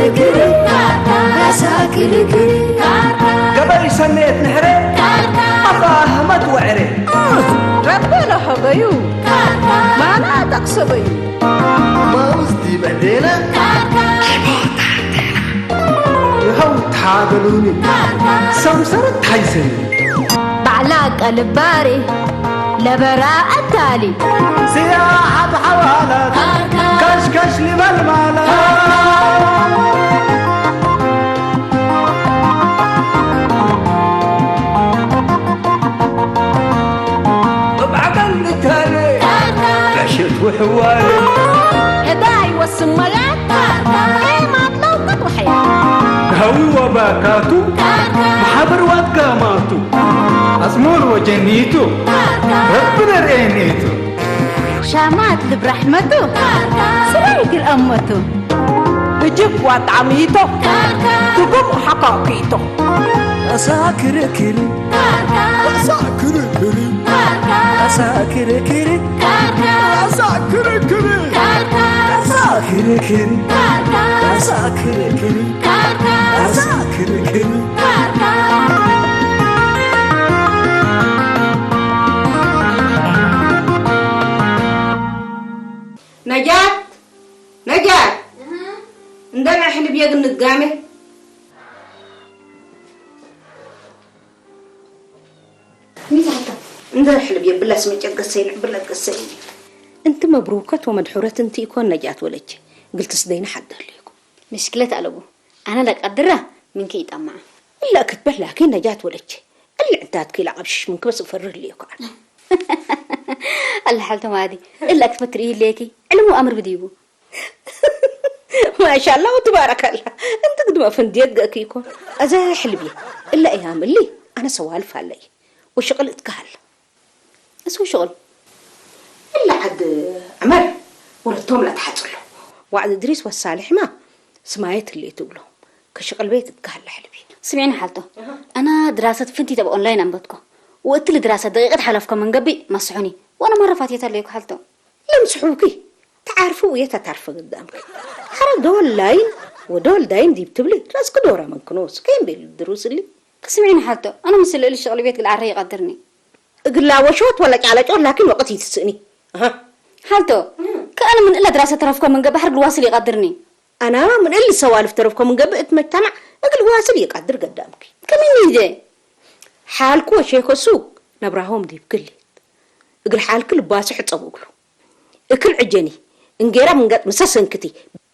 كركري راسها كركري قبل سنيت نحري الله ما توعري ربنا حبيو ما أنا تقصبي ما وصدي بعدينا يهو تحاضلوني سمسرت حيسني بعلاق الباري لبراء التالي سياحة حوالات كشكش لملمالات بعقل التالي عشت وحوالي هداي والسمرات اي ما تلوقت وحياة هو وباكاتو محبر واتقاماتو أزمور وجنيتو ربنا رأينيتو شامات برحمته سريق الأمته بجيب وطعميته تقوم حقاقيته أساكر كري أساكر كري أساكر كري أساكر كري أساكر كري أساكر كري أساكر كري نجات عندنا حلب يقن القامة مين هذا؟ عندنا حلب يبلا سميت قصين بلا قصين انت مبروكة ومدحورة انت يكون نجات ولك قلت صدينا حد ليكم مشكلة ألبو أنا لك قدرة من كي طمع إلا كتبه لكن نجات ولك اللي عدات كي لعبش منك بس أفرر ليكم الله حالته ما هذه إلا كتبت ريه ليكي علمو أمر بديبو ما شاء الله وتبارك الله انت قد ما فنديت قاكيكم أزا حلبي إلا أيام اللي أنا سوالف علي وشغل اتكهل أسوي شغل إلا عد عمر ولدتهم لا تحصل له وعد إدريس والصالح ما سمايت اللي تقولهم كشغل بيت اتكهل حلبي سمعيني حالته أنا دراسة فنتي تبقى أونلاين عم بدكم وقلت لي دراسة دقيقة حلفكم من قبل مسحوني وأنا مرة فاتيت عليكم حالته لمسحوكي تعرفوا ويتا تعرفوا قدامك حرق دول لاين ودول دايم دي بتبلي راسك دورة من كنوس كين بالدروس اللي سمعيني حالته أنا مسل لي شغل بيت العري يقدرني اقول لا وشوت ولا على جور لكن وقت يتسأني حالته كأنا من إلا دراسة ترفكم من قبل حرق الواصل يقدرني أنا من اللي سوالف ترفكم من قبل اتمجتمع اقول واصل يقدر قدامك كمين يجي حالكو شيخ السوق نبراهم دي بكلي اقول حالك لباس حتصوقلو اكل عجني انقيرا من قد مسسنكتي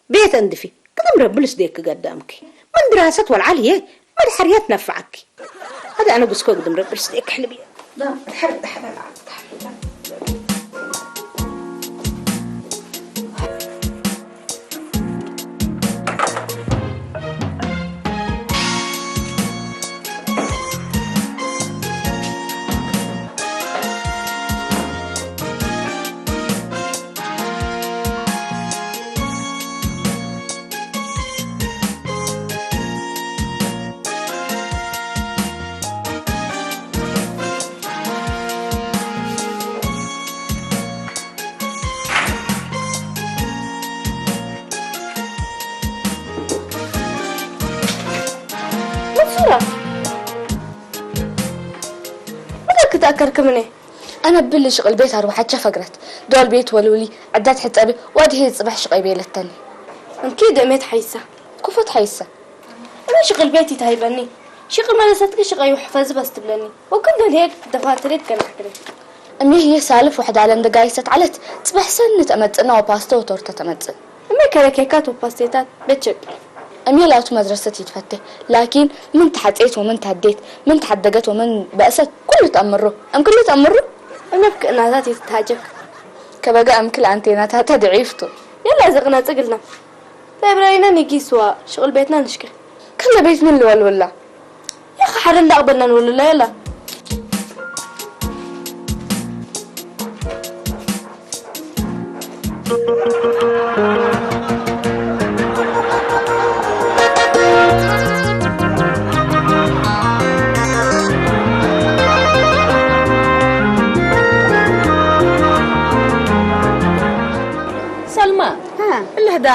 بيت اندفي كذا مربلس ديك قدامك من دراسة والعالية ما الحريات نفعك هذا أنا قسكو قدام مربلس ديك حلبي لا الحرب ده حلال عاد تأكركم مني أنا ببلش شغل بيت أروح أتشا فقرت دول بيت ولولي عدات حتى وادي هي صباح شقي بيلتني أكيد أميت حيسة كفت حيسة أنا شغل بيتي تهيبني شغل ما نسيت شقي وحفظ بس تبلني وكنت هيك دفاتريت كان أحكي أمي هي سالف واحد على دقايسة علت تصبح سنة أمتنا وباستا وتورتة تمتن أمي كلا كيكات وباستيتات بتشب أمي لا مدرستي تفتح لكن من تحديت ومن تهديت من تحدقت ومن بأست كله تأمره أم كله تأمره أمي بكناتاتي تتهاجك كبقى أم كل أنتيناتها تضعيفته يلا زقنا تقلنا طيب رأينا نجي سوا شغل بيتنا نشكل كنا بيت من الول ولا يا أخي حرن لا قبلنا ولا يلا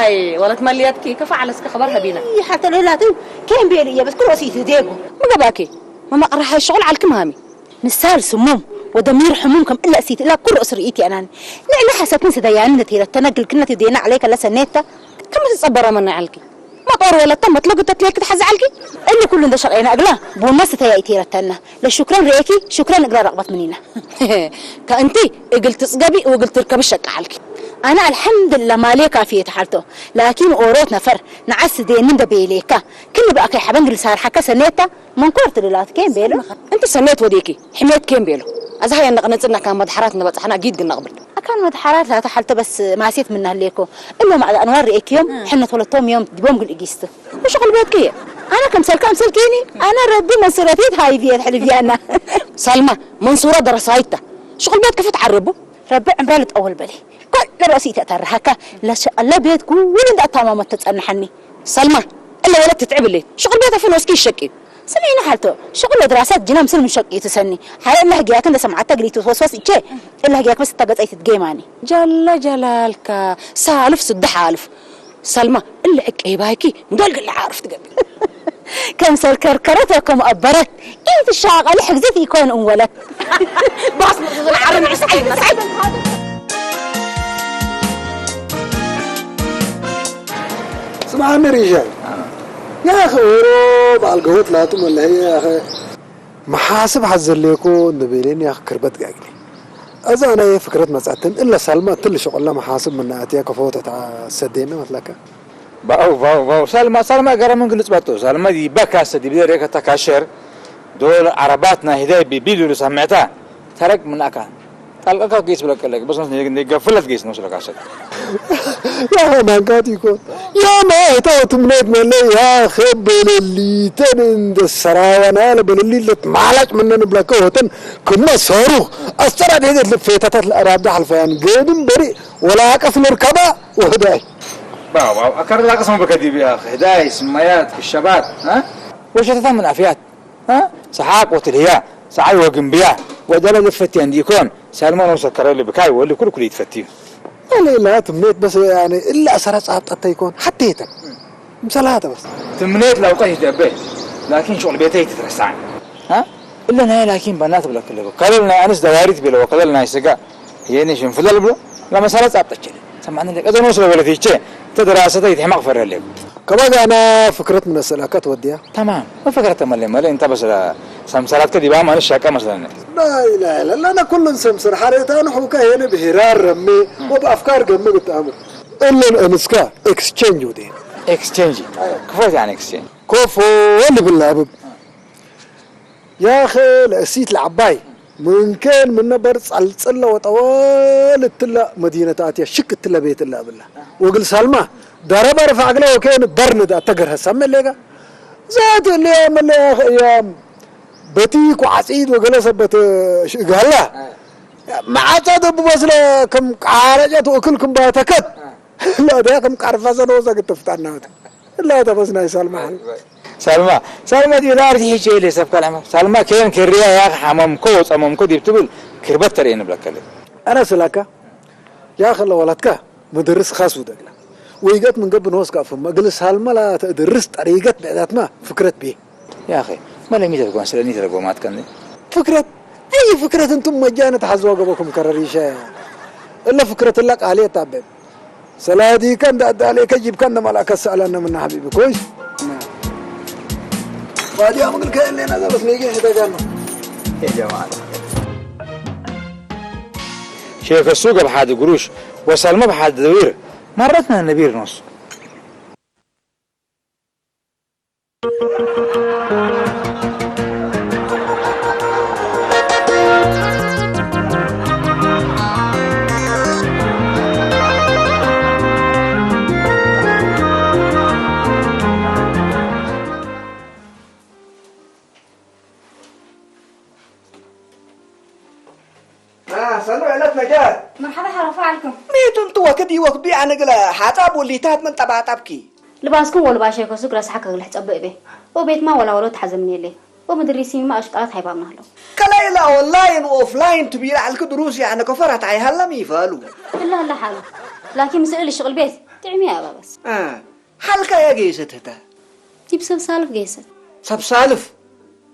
هاي ولا تمليتكي كيف على خبرها بينا حتى لا تو كان بيلي بس كل وسيت ديغو ما قباكي ما راح الشغل على الكمامي نسال سموم ودمير حمومكم الا اسيت لا كل اسريتي انا لا حسيت نسى ديان تيرا تنقل كنا تدينا عليك لا سنيتا كم تصبر من عليكي ما طور ولا تم تلقط تلك تحزعلكي اللي كل ده شرعنا اقلا بو الناس تيا تيرا تنا لا شكرا ريكي شكرا اقرا رغبت منينا كأنتي قلت تصقبي وقلت تركبي الشقة عليكي أنا الحمد لله ما لي كافية حالته لكن أوروت نفر نعس دين من دبيليكا كل بقى كي حبنجل صار حكا سنيتا من كورت للات كين بيلو أنت سنيت وديكي حميت كين بيلو أزهاي نقنصنا كان مدحرات نبت حنا جيد قلنا قبل كان مدحرات لا تحلته بس ما سيت منها ليكو إلا مع أنوار ريك يوم حنا ثلاثة يوم دبوم قل إجيسته وشغل بيت كي أنا كم سلكيني أنا ربي منصورتي هاي فيها حلفيانا سلمى منصورة درسايته شغل بيت كيف تعربه ربي عمرالة أول بالي كل رأسي تأثر هكا لا شاء الله بيتكو وين دا تماما تتأنحني سلمى إلا ولا تتعب الليل شغل بيتها فين وسكي الشكي سمعينا حالته شغل دراسات جنام سلم شقي تسني حال الله جاك انت سمعت تقريت وسوس ايش الله جاك بس تقص اي تتجيماني جل جلالك سالف سد حالف سلمى اللي اي بايكي مدول اللي عارف تقبل كم سر كركرتكم أبرت إيه الشاغل حجزتي يكون ولد باص العرم سعيد اسمعني رجال يا اخي ورو بالقهوت لا تم اللي هي يا اخي محاسب حزر ليكو نبيلين يا اخي كربت قاقلي اذا انا فكرت مسألتن الا سلمى تل شغل محاسب من اتيا كفوت تاع سدينا مثلك باو سلمى قرا قلت باتو سلمى دي بكا سدي بدي ريكا تكاشر دول عرباتنا هداي بيدو سمعتها ترك من اكا تلقى كيس بلا كلك بس نقفلت كيس نوصل كاشر يا ما قاعد يكون يا ما تو تمنيت من يا اخي اللي تنند السراونا اللي تمالك منن بلاكوتن كنا صاروخ اثر هذه الفيتات الاراد حلفان قدم بري ولا قف نركبه وهداي باو اكرر لك اسمه بكدي يا اخي هداي سميات في الشباب ها وش تثمن عفيات ها سحاق وتلهيا سعي وجنبيا ودل لفتي عندي يكون سلمان وسكر اللي بكاي واللي كل يتفتيه انا لا تمنيت بس يعني الا اثر صعبت يكون حطيته مسلاته بس تمنيت لو قيت به لكن شغل بيتي تترسع ها الا انا لكن بنات بلا كله قالنا انس دواريت بلا وقالنا يسقى يعني شنفل بلا لما صارت صعبت سمعنا لك اذا نوصل ولا فيش تدراسته يتحمق فر اللي كمان انا فكرت من السلاكات وديها تمام ما فكرت ملي انت بس سمسرات كدي بقى ما الشاكه مثلا لا اله الا الله انا كل سمسر حريتان حوكا هنا بهرار رمي وبافكار جمع التعامل الا انسكا اكسشينج ودين اكسشينج كيف يعني اكسشينج كوفو اللي بالله يا اخي لقسيت العباي من كان من نبر صلصله وطوال التلا مدينه اتيا شك التلا بيت الله بالله وقل سلمى ضرب رفع له وكان درند اتقر هسم ليغا ذات اليوم اللي ايام بتيك وعصيد وجلسبت قالها ما عاد بوصله كم عارجت وكلكم باتكت لا ده كم عارفه زنوزه تفتحنا لا ده بس ناي سلمى دي دار دي شيء لي سبك العمل سلمى كان كريا يا حمام كوس امام كدي بتقول كربت ترين بلاك انا سلاكا يا اخي ولدك مدرس خاص ودقلا ويجت من قبل نوسك افهم اجلس سلمى لا تدرس طريقه بعدات ما فكرت بيه يا اخي ما لم يتلقوا سلني تلقوا ما تكني فكرة اي فكرة انتم مجانا تحزوا قبلكم كرريشة الا فكرة لك عليه تابب سلادي كان داد عليك جيب كان ملاك سألنا من حبيبي كويس وادي امقل كان لنا بس نيجي حتاجنا يا جماعة شيخ السوق بحاد قروش وسلمى بحاد دوير مرتنا النبير نص سلو علت مجال مرحبا حرفعلكم ميت انتو وكدي وكبي انا قلا حاتاب واللي تات من تبع تبكي لباسكم ولا باشيكو سكر سحكك اللي حتصبق به وبيت ما ولا تحزمني ليه ومدرسين ما اشتغلت حيبابنا له كلا اونلاين واوفلاين تبي على دروس يعني كفرت عي هلا مي فالو لا حاله لكن مسؤول الشغل بيت تعمي يا بس حلقة يا جيستها جيب سب سالف جيست سب سالف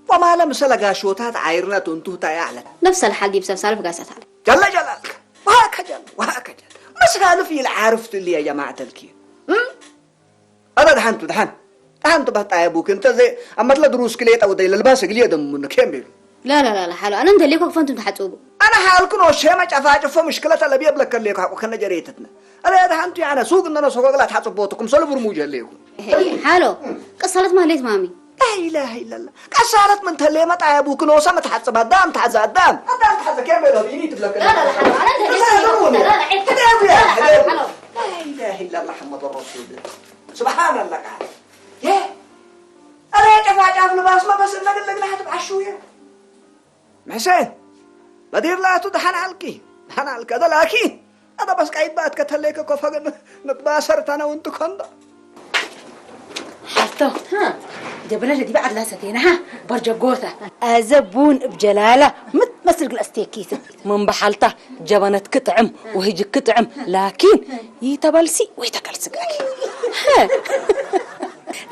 وما لم سلقا شوتات عيرنا تنتوتا يعلن نفس الحال جيب سب سالف قاست على جل جلالك وهكذا مسألة في العارف اللي يا جماعة الكير أنا دحنت بحط أبوك أنت زي أما تلا دروس كليت أو ده الباس كليه دم منك كمل لا حلو أنا ندليك وقفنتم تحتوبوا أنا حالكم وشيء ما مشكلة اللي بيبلك اللي وكنا جريتنا أنا دحنت يعني سوق إن أنا سوق لا تحط بوتكم سولف رموجة ليكم حلو قصلت ما ليت مامي لا إله إلا الله كسرت من تلمت أبوك نوسا ما تحط بدام تحز قدام كمل هذيني تبلك لا حلو أنا لا إله إلا الله محمد رسول الله سبحان الله قال يا أنا جفاجف لباس ما بس إنك اللي نحت بعشوية محسن بدير لا تدحن علكي دحن علك هذا لكن هذا بس قاعد بعد كتليك كفاق نتباسرت أنا وأنت كندا حتى جبلة دي بعد لا سكينة ها برجع جوثة أزبون بجلالة متمسك الاستيكيسة من بحالته جبنت كتعم وهيج كتعم لكن يتبلسي ويتكلسك ها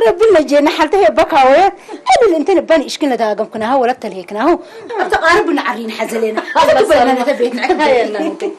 ربنا جينا حالته هي بكاوية أنا اللي نباني إشكلنا داقم كنا هو ولا تلهيكنا هو تقاربنا عرين حزلنا هذا كبرنا نتبيت هاي النهوتي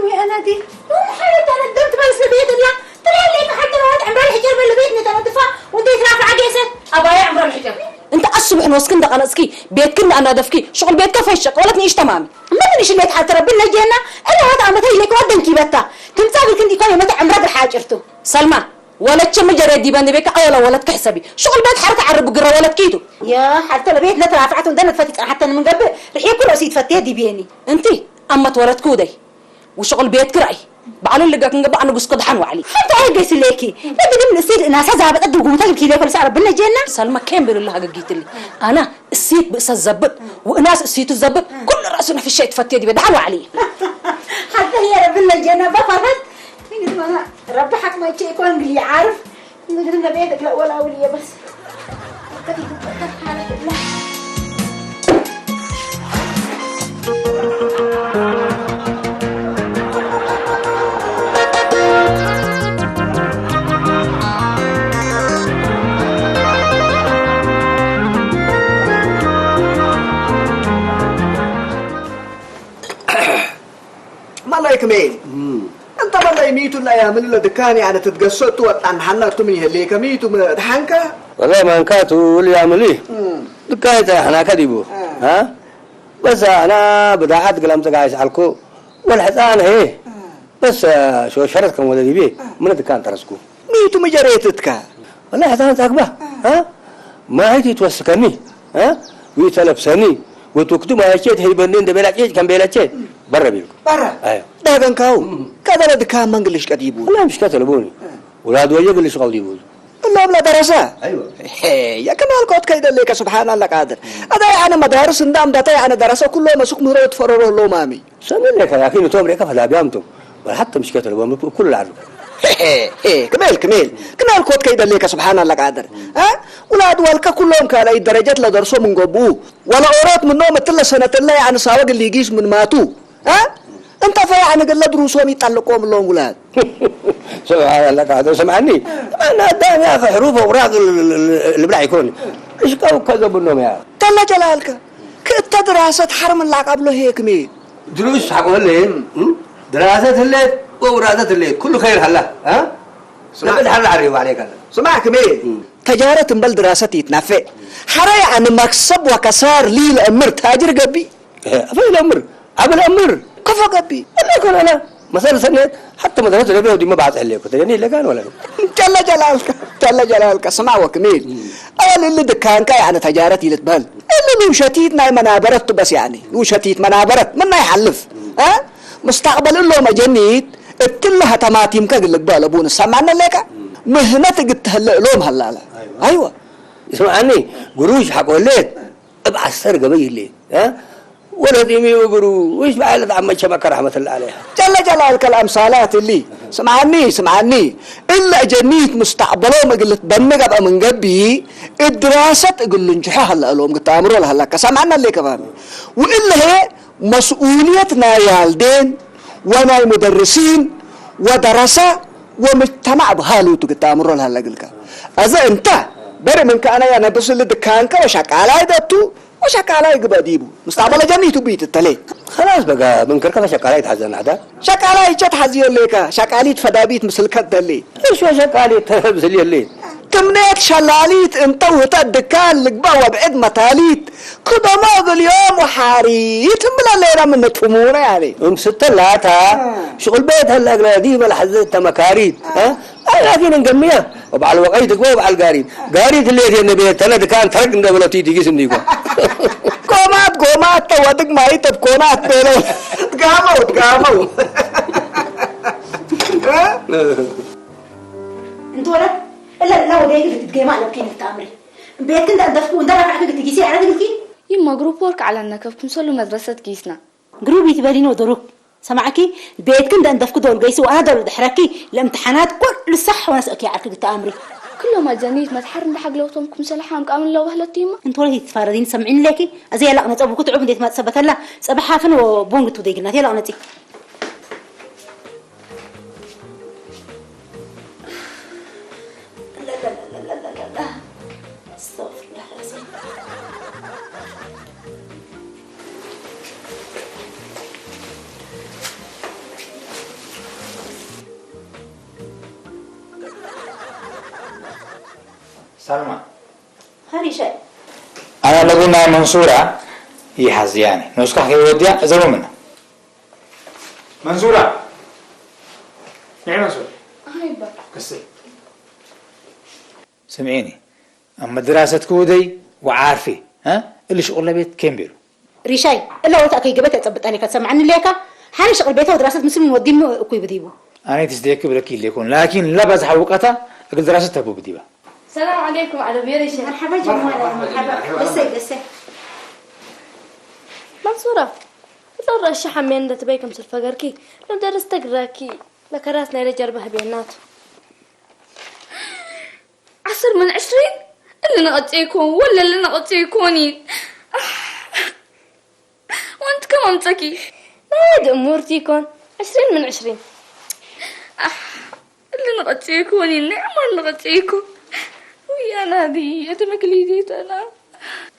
وأنا دي ومحاولة أنا دمت بس لبيت الله طلع لي حتى لو هاد عمران الحجر من بيتنا تنظفها وانت ترافع عقيسة أبايا عمران الحجر انت الصبح نوسكن دق نسكي بيت كنا انا دفكي شغل بيت كفى الشق ولا تنيش تمامي ما تنيش البيت حتى ربنا جينا انا هذا عم بتهي لك ودن كيبتا كنت سابق كنت يكون متى عمران بحاجرته سلمى ولا تشم جريد دي بندي بك اولا ولا تكحسبي شغل بيت حركه عرب قرا ولا تكيدو يا حتى لو بيتنا ترافعت وندنا تفتت حتى من قبل رح يكون وسيد فتيه دي بيني انت اما تورت كودي وشغل بيت كراي بعلو اللي قاك نقبع نقص قدحان وعلي حتى هاي قيس ليكي لا بدي من السيد انها سازها بتقدر قومتك كذا كل ساعه ربنا جينا سلمى كم بيقول لها قيت لي انا السيد بس الزبط وناس السيد الزبط كل راسنا في الشيء تفتي دي بدحان وعلي حتى هي ربنا جينا بفرت من انا رب حق ما يكون اللي عارف نقدر بيتك لا ولا اوليه بس كمين انت والله يميتوا الايام اللي دكان يعني تتقصت وطن حنكتم يهليك ميتوا من دحنكا والله ما انكاتوا اللي يعمليه دكان احنا كذبوا ها بس انا بدعت قلمت قايس علكو والحسان هي بس شو شرطكم ولا دي بيه من دكان ترسكو ميتوا مجريتك والله حسان تاكبه ها ما هي توسكني ها ويتلبسني وتكتب ما شيء هي بندين ده بلا شيء كان بلا شيء برا بيلكم برا ايوه ده كان كاو كذا دكان منقلش كديبو لا مش كتلبوني ولاد وجه اللي شغال ديبو الله بلا دراسة ايوه يا كمال كوت كيدا ليك سبحان الله قادر هذا يعني مدارس ندام ده يعني دراسة كله مسك مره يتفرروا له مامي سامي لك لكن توم ريكا فلا بيامتم حتى مش كتلبون كل العرب كمال كوت كيدا ليك سبحان الله قادر ها ولاد والك كلهم كانوا درجات لدرسوا من قبو ولا اورات منهم مثل سنه الله يعني ساوق اللي يجيش من ماتوا ها انت فيعني قال دروسهم يطلقوا لهم ولاد سبحان الله قادر سمعني انا دام يا اخي حروف اوراق اللي بلا يكون ايش كذا منهم يا تلا جلالك كنت دراسه حرم الله قبله هيك مين دروس حقول لهم دراسه الليل وورادة الليل كله خير هلا ها سمعت حل عريض عليك سمعك مين تجارة بل دراسة يتنافع حري عن مكسب وكسار لي الأمر تاجر قبي أفضل الأمر عمل أمر كفى قبي أنا يكون أنا مثلا سنة حتى مدرسة الربيع ودي ما بعت عليك تجاني إلا كان ولا جل جلالك سمع وكمين أول اللي دكان كاي عن تجارتي لتبال اللي وشتيتنا منابرت بس يعني وشتيت منابرت منا يحلف ها مستقبل له مجنيت اتلها تماتيم كقل لك بالابون سمعنا لك مهنة قلت هلا لهم هلا ايوه اسمعني قروش حقول لك ابعث سرقه بي الليل ها ولا ديمي وقرو ويش بعلت عم شبكه رحمه الله عليها جل جلالك الامثالات اللي سمعني الا جنيت مستقبله ما قلت بنق ابقى من قبي الدراسه تقول نجحها هلا لهم قلت امروا لها هلا سمعنا اللي كمان والا هي مسؤوليتنا يا والدين وناي مدرسين ودراسة ومجتمع بحاله تقتامرون هاللقلك أذا أنت بر منك أنا يا نبص اللي دكانك وشكالاي دتو وشكالاي قباديبو مستقبل جميع تبيت التلي خلاص بقى منكر كذا شكالات حزن هذا شكالاي جت حزير ليك شكاليت فدابيت مثل كدلي ايش هو شكالات مثل اللي كمنيت شلاليت انت وتدكان لقبا وبعد متاليت كده ما اليوم وحاريت بلا ليلة من تفهمونا يعني ستلاتها شغل بيت هلا دي بلا حزت مكاريت ها لكن نقميها وبعد الوقت تقوى وبعد القاريد قاريد اللي يجي النبي تلا دكان ترك ندبل ولا تيجي جسم ديكو قومات توادق ما يتب كونات بيلو تقاموا انت ولد لا وليه اللي تتجمع لك كيف تعمري بيت كنت ادفكوا ده راح تجيسي على دلكي يما جروب ورك على النكف بنسلو مدرسة كيسنا جروبي تبالين ودروك سمعكي بيت كنت ادفكوا دول جيسي وانا دول دحركي الامتحانات كل الصح وانا سأكي عارفه تعمري كله ما جانيت ما تحرم بحق لو تمكم سلحام كامل لو اهل التيمه انت ولد تفاردين سمعين لكي ازي لا انا ابو كنت عبد ما تثبت لها صباحا فن وبونغ توديقنا هي لا انا سلمى هاري شيء أنا لقولنا منصورة هي حزياني نسخة هي وديا زلوا منها منصورة نعم منصورة هاي بقى قصي سمعيني أما دراسة كودي وعارفي ها اللي شغل بيت كم بيرو ريشاي إلا وتأكي جبت أتثبت أنا كتسمعني ليك حالي شغل بيته ودراسة مسلم وديم كوي بديبه أنا تستيقظ بلكي ليكون لكن لا بزح وقتها أقول دراسة تبو بديبه السلام عليكم على بيريشة مرحبا جمالة مرحبا بس منصورة لو رشح حمين ده تبيكم سلفقركي لو درست قراكي لكراسنا لجربها بيناتو 10 من 20 اللي نقطيكم ولا اللي نقطيكوني وانت كم امتكي ناد امورتيكم 20 من 20 اللي نقطيكوني النعمة اللي نقطيكم ويا نادي اتمك ليديت انا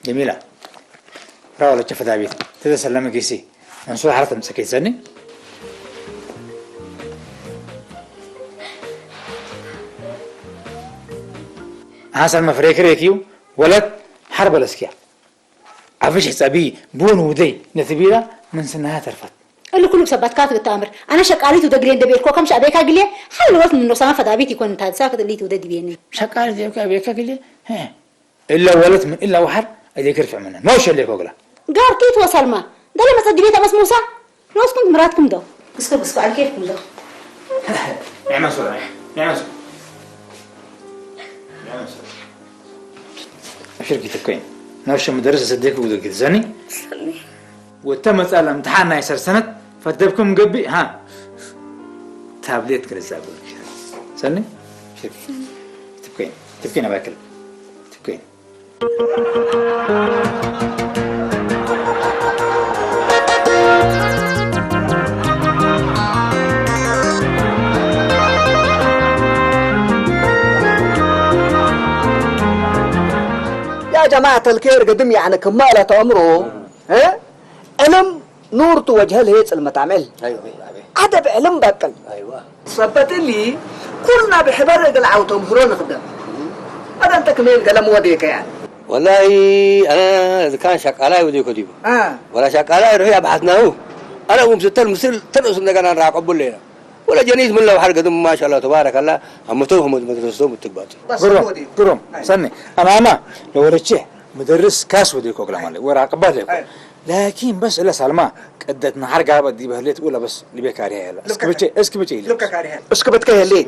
جميلة راولا تشوف دابيت تتسلم كيسي منصور حالة مسكيت سني حسن مفريك ريكيو ولد حرب الاسكيا عفش حسابي بون ودي نثبيلا من سنها ترفت اللي كله بسبات كاتب التامر انا شقاليت ودقرين دبيركو كم شابيكا قلي حل الوقت منه سما فدابيت يكون انت ساكت اللي تودي بيني شقاليت يبكى بيكا قلي ها الا ولد من الا وحر اديك رفع منه موش اللي كوغلا قار كيف وصل ما ده لما تصدي بيتها بس موسى ناس كنت مراتكم ده بس على كيفكم ده نعم سورة نعم سورة شركة تبكين نرش مدرسة صديق ودك زني وتم مسألة امتحاننا يسر سنة فتبكم قبي ها تابليت كل الزابل سني شركة تبكين أباكل تبكين يا جماعة الخير قدم يعني كمالة عمره ها علم نور وجه الهيت المتعمل ايوه أدب علم بقل ايوه صبت لي كلنا بحبر العوتهم هرون خدام هذا أنت كمين قلم وديك يعني والله انا اذا كان شقالاي وديك وديبه ولا شقالاي روحي ابحثناه انا ومستر مسل ترقص اننا نراقب الليله ولا جنيس من لو حرقه دم ما شاء الله تبارك الله امتوهم مدرسهم التقبات قروم سني انا لو رجع مدرس كاس وديك وكلام عليه وراقبه لك لكن بس إلا سلمى قدت نهار قابة دي بهليت ولا بس اللي بيكاريها هلا اسكبتي لك كاريها اسكبت كهلي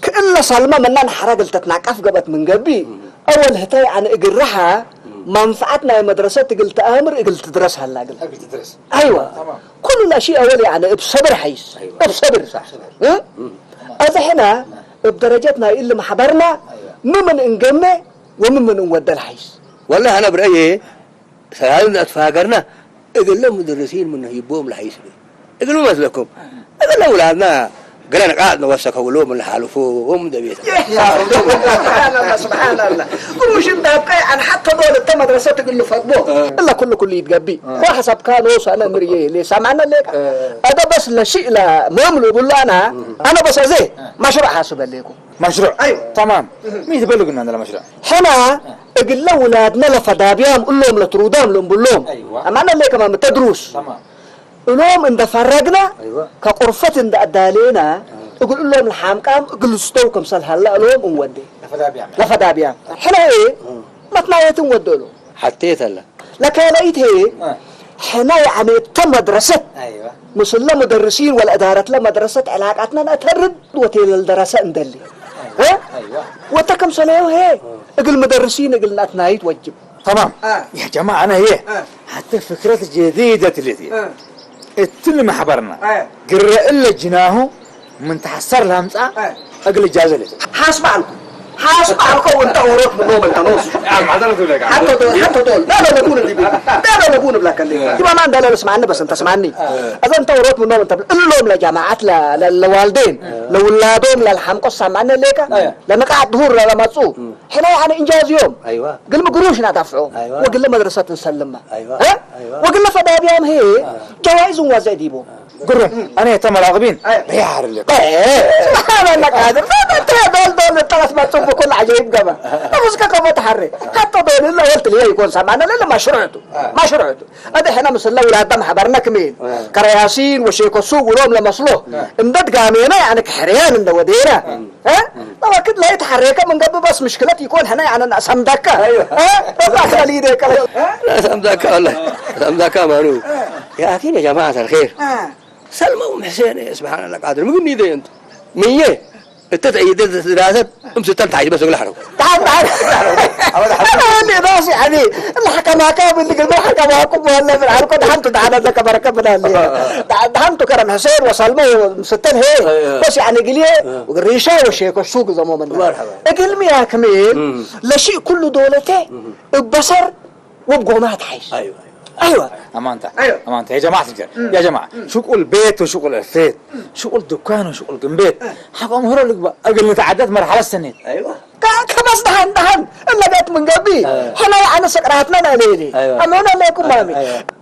كإلا سلمى منان حرق التتناقف قبت من قبي أول هتاي عن إقرها منفعتنا يا مدرسة قلت أمر قلت تدرسها هلا قلت تدرس أيوة طبعا. كل الأشياء أول يعني بصبر حيس بصبر صح ها هذا هنا بدرجتنا اللي ما حضرنا ممن نجمع وممن نودى الحيس والله أنا برأيي سهلنا أتفاقرنا إذا لم مدرسين من يبوهم لحيس لي إذا لم مثلكم هذا أولادنا قلنا قاعد نوسكوا لهم اللي حالفوهم دبيت سبحان الله سبحان الله قروش انت بقى انا حتى دول انت مدرسه تقول له فضبو الا كل يتقبي وحسب كانوا انا مريه اللي سمعنا لك هذا بس لشيء لا مملو يقول له انا بس زي مشروع حاسب لكم مشروع ايوه تمام مين تبلغ لنا هذا المشروع حنا اقول له اولادنا لفدابيام قول لهم لترودام لهم بقول لهم ايوه امانه لك ما تدروس تمام لهم إن فرقنا أيوة. كقرفة إن أدالينا يقول لهم الحامقام يقول استوكم صل هلا لهم ونودي لفدا بيام حنا إيه ما تنايتهم ودولو حتيت هلا لكن لقيت هي حنا يعني تم مدرسة ايوه مسلا مدرسين والإدارة لا مدرسة علاقاتنا نتهرب وتيل الدراسة ندلي ها ايوه وتكم صلاه هي يقول مدرسين يقول نتنايت وجب تمام يا جماعه انا هي حتى فكره جديده اللي التل ما حبرنا قرأ إلا جناه من تحسر لهمسة أقل إجازة لي حاسب عنكم وانت وروك بالنوم انت نوص حتى دول لا نكون دي لا نكون بلاك اللي يبقى ما عندنا اسمعني بس انت اسمعني اذا انت وروك بالنوم انت قول لهم لجماعات للوالدين لاولادهم للحمقوا سمعنا ليك لما قاعد ظهور لما تصو حنا يعني انجاز يوم ايوه قل قروش ندفعوا وقل مدرسه نسلمها ايوه وقل فدابيام هي جوائز وزاديبو قرر أنا يتم راغبين بيعر اللي سبحان الله قادر ما دول الثلاث ما تصب كل عجيب قبل مسكك كم تحري حتى دول اللي قلت لي يكون سمعنا لا مشروعته هذا احنا مثلا اولادنا حضرنا كمين كرياسين وشيكو السوق ولهم لمصلوه امداد قامينا يعني كحريان ان ودينا ها طبعا كده لا يتحرك من قبل بس مشكلتي يكون هنا يعني سمدك ها ربك خليدك لا سمدك والله سمدك مانو يا اخي يا جماعه الخير سلمى ومحسين سبحان الله قادر مو نيدي انت مية التدعي دراسة امسك تعيد بس الحرب تعال انا راسي حبيبي الحكماك اللي قلنا حكماكم ولا في العالم دحمت تعال لك بركه بدل دحمت كرم حسين وسلمى ومستن هي بس يعني قليه والريشه وشيك السوق زمان مرحبا قلمي يا كميل لشيء كله دولته ببصر وبقومات حيش ايوه امانته يا جماعه الرجال يا جماعه شغل بيت وشغل الفيت شغل دكان وشغل بيت حقهم هرو لك اقل تعدت مرحله السنه ايوه كبس دهن الا جت من قبل احنا يعني سكراتنا ليلي امانه لكم مامي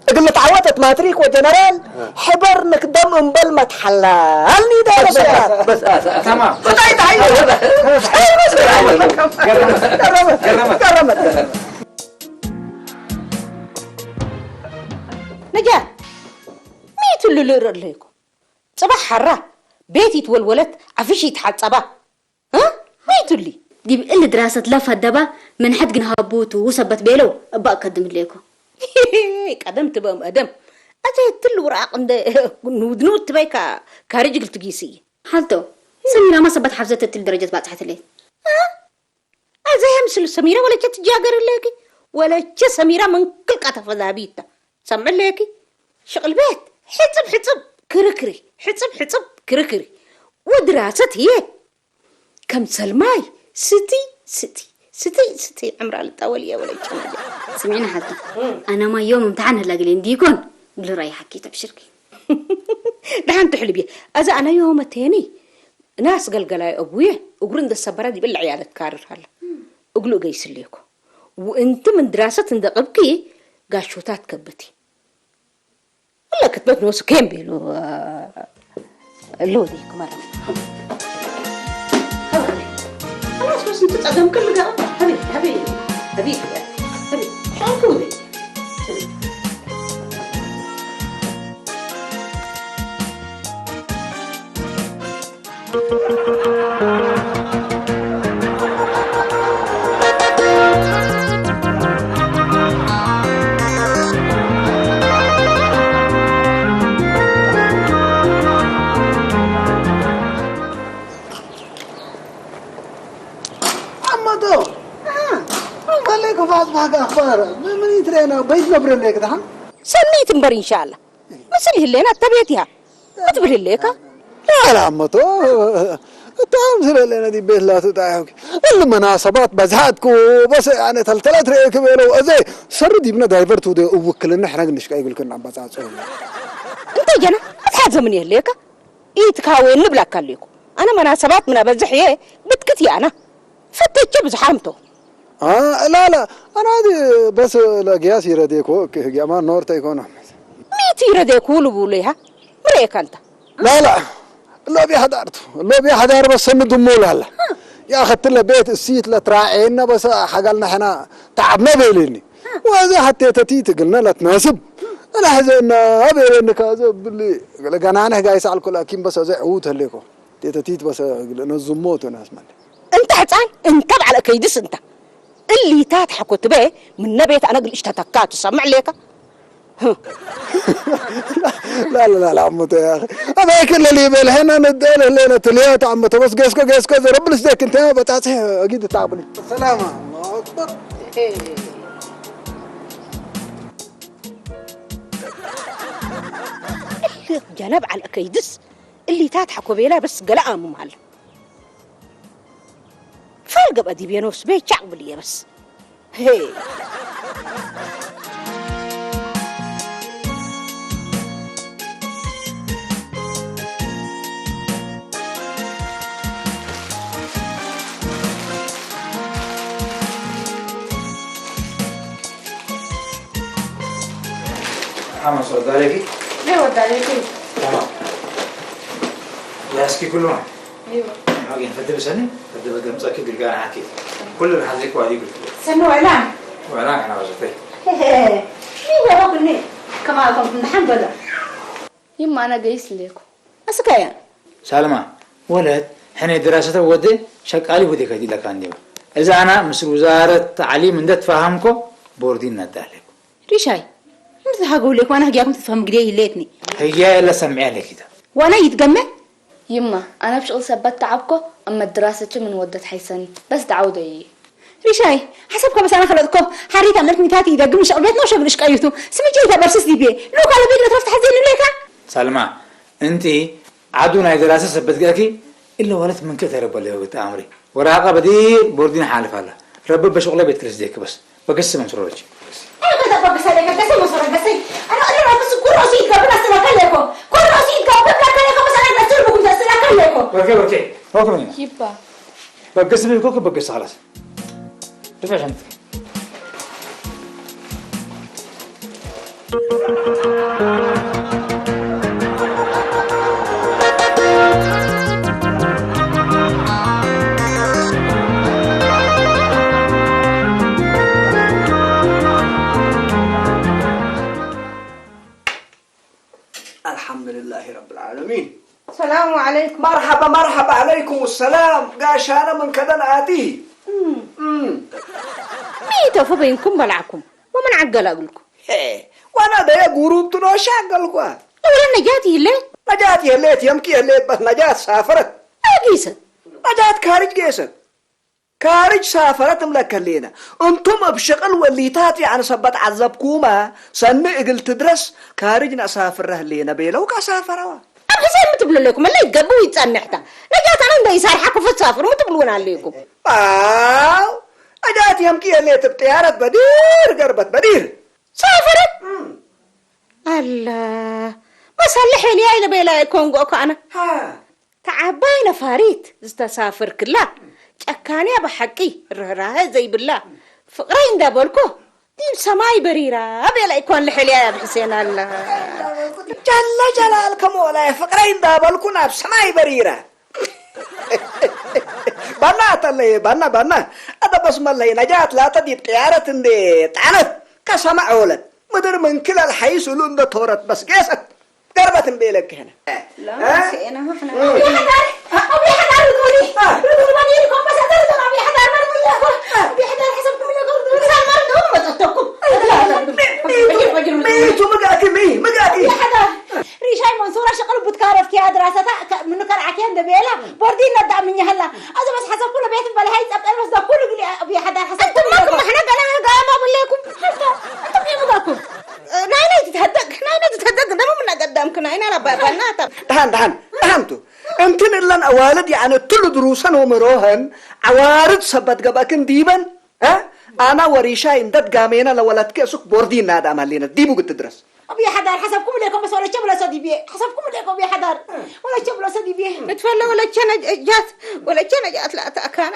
اقل تعودت ماتريك وجنرال حبر نقدم انبل ما تحللني ده بس تمام كرمت نجاة ميت اللي لير ليكم صباح حرة بيتي تولولت عفشي تحت صباح ها ميت اللي دي اللي دراسة لفة دبا من حد جنها بوتو وثبت بيلو أبقى أقدم لكم قدمت بام أدم أجي تل وراق عند نود تباي كارجل تقيسي حالته سميرة ما ثبت حفظت الدرجات بعد تحت الليل زي همسل سميرة ولا جت جاقر ليكي ولا جت سميرة من كل قطف ذابيتا سمع ليكي شغل بيت حسب كركري حسب كركري ودراسة هي كم سلماي ستي عمرها الأولية ولا كم سمعنا حتى أنا ما يوم امتحان هلا قلين ديكون قل راي حكيت بشركي دحين تحلي بيه أذا أنا يوم التاني ناس قلقلاي أبويا وقرن ده السبرة دي بالعيالة تكارر هلا أقولوا قيس ليكو وأنت من دراسة اندقبكي قاشوتات كبتي ولا كتبت نوسو كيم بيلو اللو ديكو مرة خلاص بس انت تقدم كل قاعد حبيبي شو كودي أخبار من يترينا بيت نبر لك دحين سميت مبر إن شاء الله مسلي اللينا تبيتها ما تبر لك لا عمتو تعال لنا دي بيت لا تتعاوك المناسبات بزهاتكو بس يعني تلتلات ريك بيلو أزاي سردي بنا دايفرتو دي وكلنا احنا نشكا يقول كنا عم بزهات انت جنا هتحاد زمني لك يتكاوي نبلا كليكو انا مناسبات من ابزحيه بتكتي انا فتيت بزحامته لا انا هذه بس لاقياس يرديكو كمان نور تيكون ميتي يرديكو لبوليها مريك انت لا اللوبي حضرته بس ندمول هلا يا اخذت له بيت السيت لا تراعينا بس حقلنا احنا تعبنا بيليني وهذا حتى تتيت قلنا لا تناسب انا حزنا ابي كذا باللي لقانا انا قايس على الكل اكيد بس زي عود هليكو تتيت بس نزموت ناس مالي انت حتان انت على كيدس انت اللي تاتحكوا تبيه من نبيت انا قل اشتتكات تسمع ليك لا عمته يا اخي انا كل اللي بالهنا نديله لنا تليات عمته بس قيسكو رب لسدك انت بتعطيه اكيد تعبني السلامه الله اكبر جنب على كيدس اللي تاتحكوا بيلا بس قلقه مال فرق بدي بينوس بيه شعب لي بس هي محمد صد عليكي؟ ليه ود عليكي؟ تمام ياسكي كل واحد ايوه باقي نفدي بسني فدي بقى مساكي قلقان حكي كل اللي حظيك وادي قلت سمو اعلان وانا احنا وزتي مين يا ربني كما كنت نحن بدا يما انا قيس ليكو اسكايا سالمة ولد حين دراسته ودي شقالي ودي كدي لك عندي اذا انا مس وزاره التعليم من تفهمكم بوردين ندالك ريشاي انت هقول لك وانا هجيكم تفهم قديه ليتني هي الا سمعي لك كده وانا يتجمع يما انا بشغل ثبت تعبكو اما الدراسه من ودت حيسني بس دعوده يي ريشاي حسبكم بس انا خلطكم حريت عملت ميتاتي اذا قمش قلبت نوشه بلش قايتو سمجي تبرسس دي بيه لو قال بيقدر تفتح زين ليك سالمة انت عدونا دراسه ثبت لكي الا ولد من كثر بالله وتامري وراقه بدير بوردين حالف الله رب بشغله بيت كريس ديك بس بقسم مسرورك انا كده بس عليك قسم مصر بس انا بس كل رصيد قبل اسلك لكم كل رصيد قبل لكم بس انا بسلكم اسلك لكم اوكي من يبا بقسم لكم بقس خلاص رفع شنطتك الحمد لله رب العالمين. السلام عليكم. مرحبا عليكم السلام. قاش انا من كذا ناتي. ميتوا فبينكم بلعكم ومن عقل اقولكم. وانا ده جروب تنو شغلكوا. لولا نجاتي الليت يمكي الليت بس نجات سافرت. اجيست. نجات كارج سافرت ملكلينا. انتم بشغل وليتاتي عن سبت عذبكوما سنة قلت تدرس كارجنا سافره لينا بيلو كسافروا. حسين متبلو لكم اللي يتقبوا يتسنحتا نجات انا ندي يسارحكم في السافر متبلون عليكم. نجات يمكي الليت بطيارة بدير قربت بدير. سافرت؟ الله بس هاللحين يا بيلا يكون قوكو انا. تعباينا فاريت استسافر كله. أكاني بحقي راه زي بالله فقرين دابولكو دين سماي بريرة أبي لا يكون لحليا يا حسين الله جل جلالكم ولا فقرين دابولكو ناب سماي بريرة بنات اللي بنا هذا بس مالي نجات لا تدي بطيارة اللي تعرف كسمع ولد مدر من كل الحي سلون ده تورت بس قيست قربت بيلك هنا لا سينا ما احنا أبي حدار ردوني لكم بس أدرتم أبي حدار أبي حدار حسبكم اللي قردوني سامردون ما تتوكم ميتو مقاكي أبي حدار ريشاي منصورة شغل بتكارف كيها دراستها منو كان عكيان دبيلا بوردين ندع مني هلا هذا بس حسب كل بيت بلهاي أبقى بس ده كله قلي أبي حدار حسبكم أنتم ما احنا قال ما بقول أنتم يا مقاكم ناينا تتهدق ده من قدامك ناينا بنات دهنتو انتن اللان اوالد يعني تل دروسان ومروهن عوارض سبت قباكن ديبن انا وريشا اندد قامينا لولدك اسوك بوردين نادام هلينا ديبو قد تدرس أبي حدار حسبكم ليكم بس ولا شبل صدي بيه حسبكم ليكم أبي حدار ولا شبل صدي بيه نتفلى ولا كان جات لا كان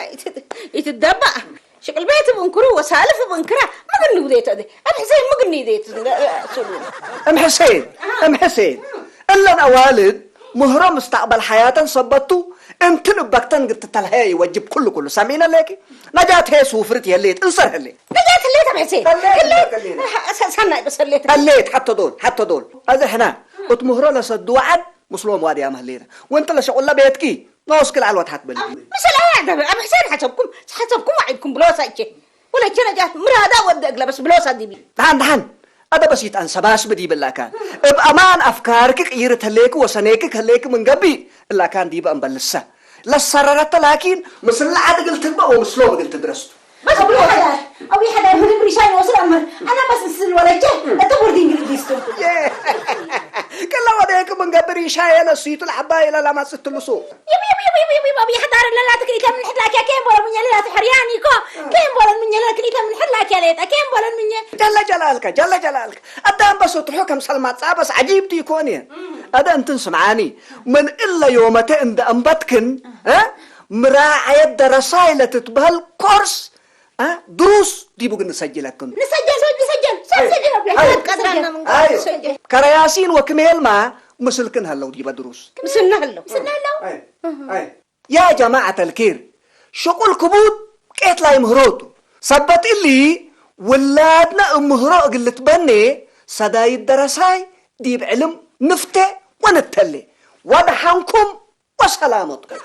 يتدبع شغل بيت بنكرو وسالف بنكره ما قلني بديت هذه ام حسين ما قلني ديت ام حسين الا اوالد مهره مستقبل حياة صبتو انت نبكتن قلت تلهي وجب كله سامعين لك نجات هي سوفرت يليت انصر هلي نجات الليت ام حسين الليت سنة بس الليت هليت حتى دول هذا احنا قلت مهره لصد وعد مسلوم وادي ام هلينا وانت لا شغل بيتكي ما وسكل على الوضحات بلي مثل ام حسين حسبكم وعدكم بلوسه ولا كان جات مراد ودق بس بلوسه دي بي دهان هذا بس يتأنسى باس بدي بالله كان بأمان أفكارك قيرت هليك وسنيك هليك من قبي إلا كان دي بقى مبلسة للسررات لكن مثل العادة قلت تبقى ومسلوب قلت درست بس أبي حدا من بريشان وصل أمر أنا بس نسل ولا جه أتبور دين قلديستو كلا وديك من قبل شاي نسيت الحباية لا ما ست اللصو يبي أبي حدا لا تكليت من حد لك كيم ولا من يلا تحرياني كيم ولا من يلا كليت من حد لك يا ليت كيم ولا من جل جلالك أدام بس تحكم سلمات بس عجيب تيكوني هذا أنت سمعاني من إلا يومتين عند أنبتكن مراعية درسايلة تتبهل كورس دروس دي بقى نسجلك نسجل أيوه كرياسين وكميل ما مسلكن هلو دي بدروس مسلنا هلو أي يا جماعة الكير شغل كبود كيت لا يمهروتو صبت اللي ولادنا مهرو قلت بني صداي الدرساي دي بعلم نفتة ونتلي ودحانكم وسلامتكم